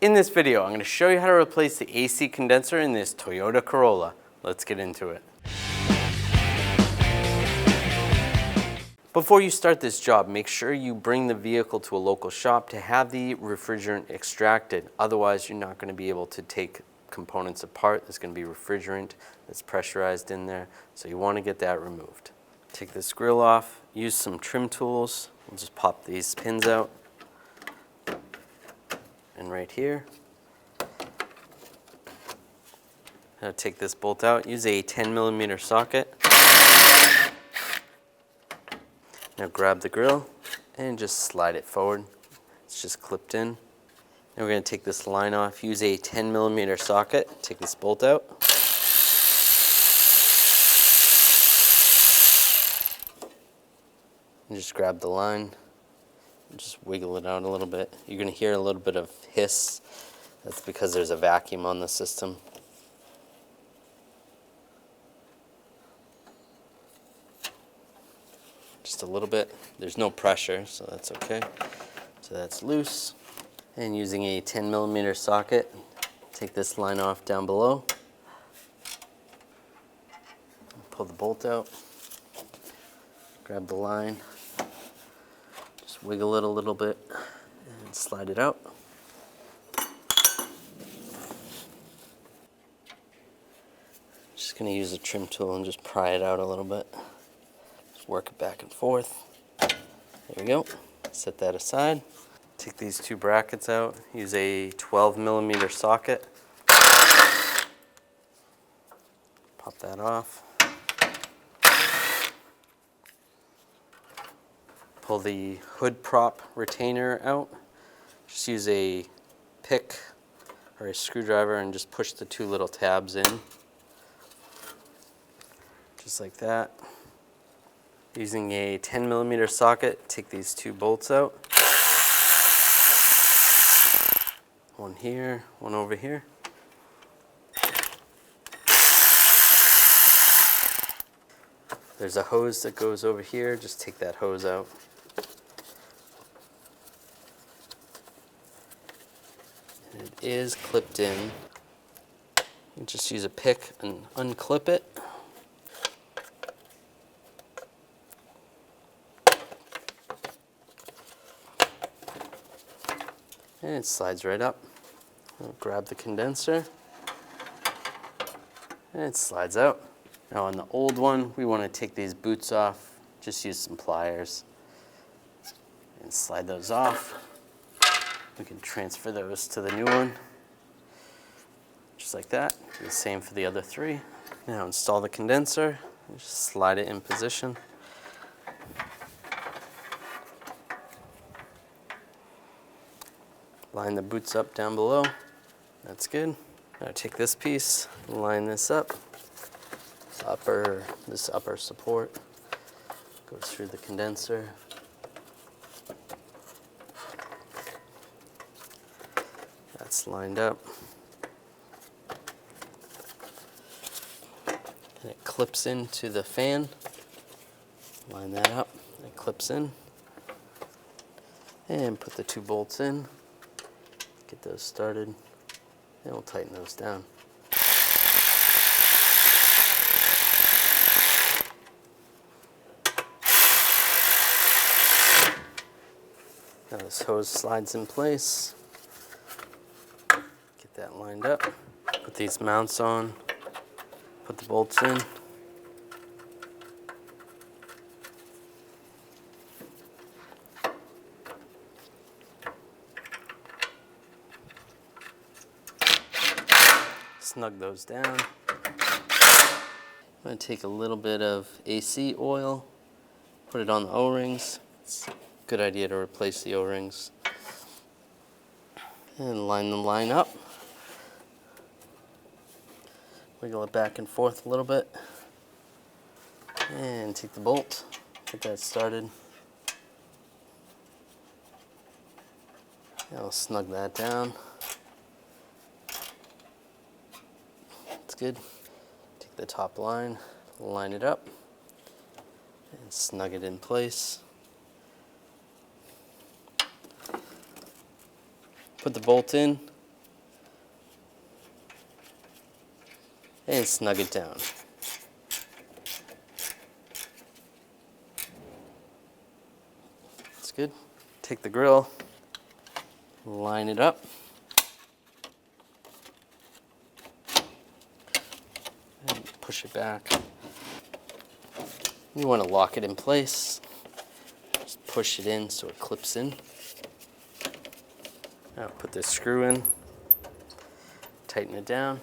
In this video, I'm going to show you how to replace the AC condenser in this Toyota Corolla. Let's get into it. Before you start this job, make sure you bring the vehicle to a local shop to have the refrigerant extracted. Otherwise, you're not going to be able to take components apart. There's going to be refrigerant that's pressurized in there, so you want to get that removed. Take this grill off, use some trim tools. We'll just pop these pins out. And right here, now take this bolt out. Use a 10mm socket. Now grab the grill and just slide it forward. It's just clipped in. Now we're going to take this line off. Use a 10mm socket. Take this bolt out. And just grab the line. Just wiggle it out a little bit. You're going to hear a little bit of hiss. That's because there's a vacuum on the system. Just a little bit. There's no pressure, so that's okay. So that's loose. And using a 10mm socket, take this line off down below. Pull the bolt out. Grab the line. Wiggle it a little bit and slide it out. Just going to use a trim tool and just pry it out a little bit. Just work it back and forth. There we go. Set that aside. Take these two brackets out. Use a 12mm socket. Pop that off. Pull the hood prop retainer out. Just use a pick or a screwdriver and just push the two little tabs in. Just like that. Using a 10mm socket, take these two bolts out. One here, one over here. There's a hose that goes over here. Just take that hose out. It is clipped in. You just use a pick and unclip it. And it slides right up. We'll grab the condenser. And it slides out. Now on the old one, we want to take these boots off. Just use some pliers and slide those off. We can transfer those to the new one, just like that. Do the same for the other three. Now install the condenser. Just slide it in position. Line the boots up down below. That's good. Now take this piece, line this up. This upper support goes through the condenser. That's lined up. And it clips into the fan. Line that up. It clips in. And put the two bolts in. Get those started. And we'll tighten those down. Now this hose slides in place. Get that lined up. Put these mounts on. Put the bolts in. Snug those down. I'm going to take a little bit of AC oil, put it on the O-rings. It's a good idea to replace the O-rings. And line the line up. Wiggle it back and forth a little bit. And take the bolt, get that started. And I'll snug that down. That's good. Take the top line, line it up, and snug it in place. Put the bolt in, and snug it down. That's good. Take the grill, line it up, and push it back. You want to lock it in place. Just push it in so it clips in. Now put this screw in, tighten it down.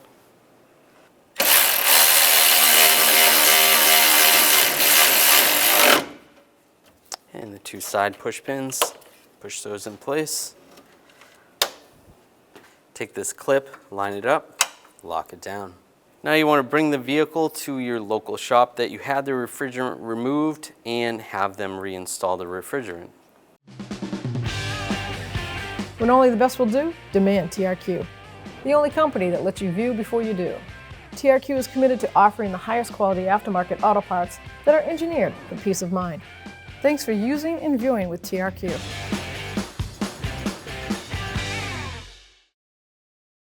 And the two side push pins, push those in place. Take this clip, line it up, lock it down. Now you want to bring the vehicle to your local shop that you had the refrigerant removed and have them reinstall the refrigerant. When only the best will do, demand TRQ. The only company that lets you view before you do. TRQ is committed to offering the highest quality aftermarket auto parts that are engineered for peace of mind. Thanks for using and viewing with TRQ.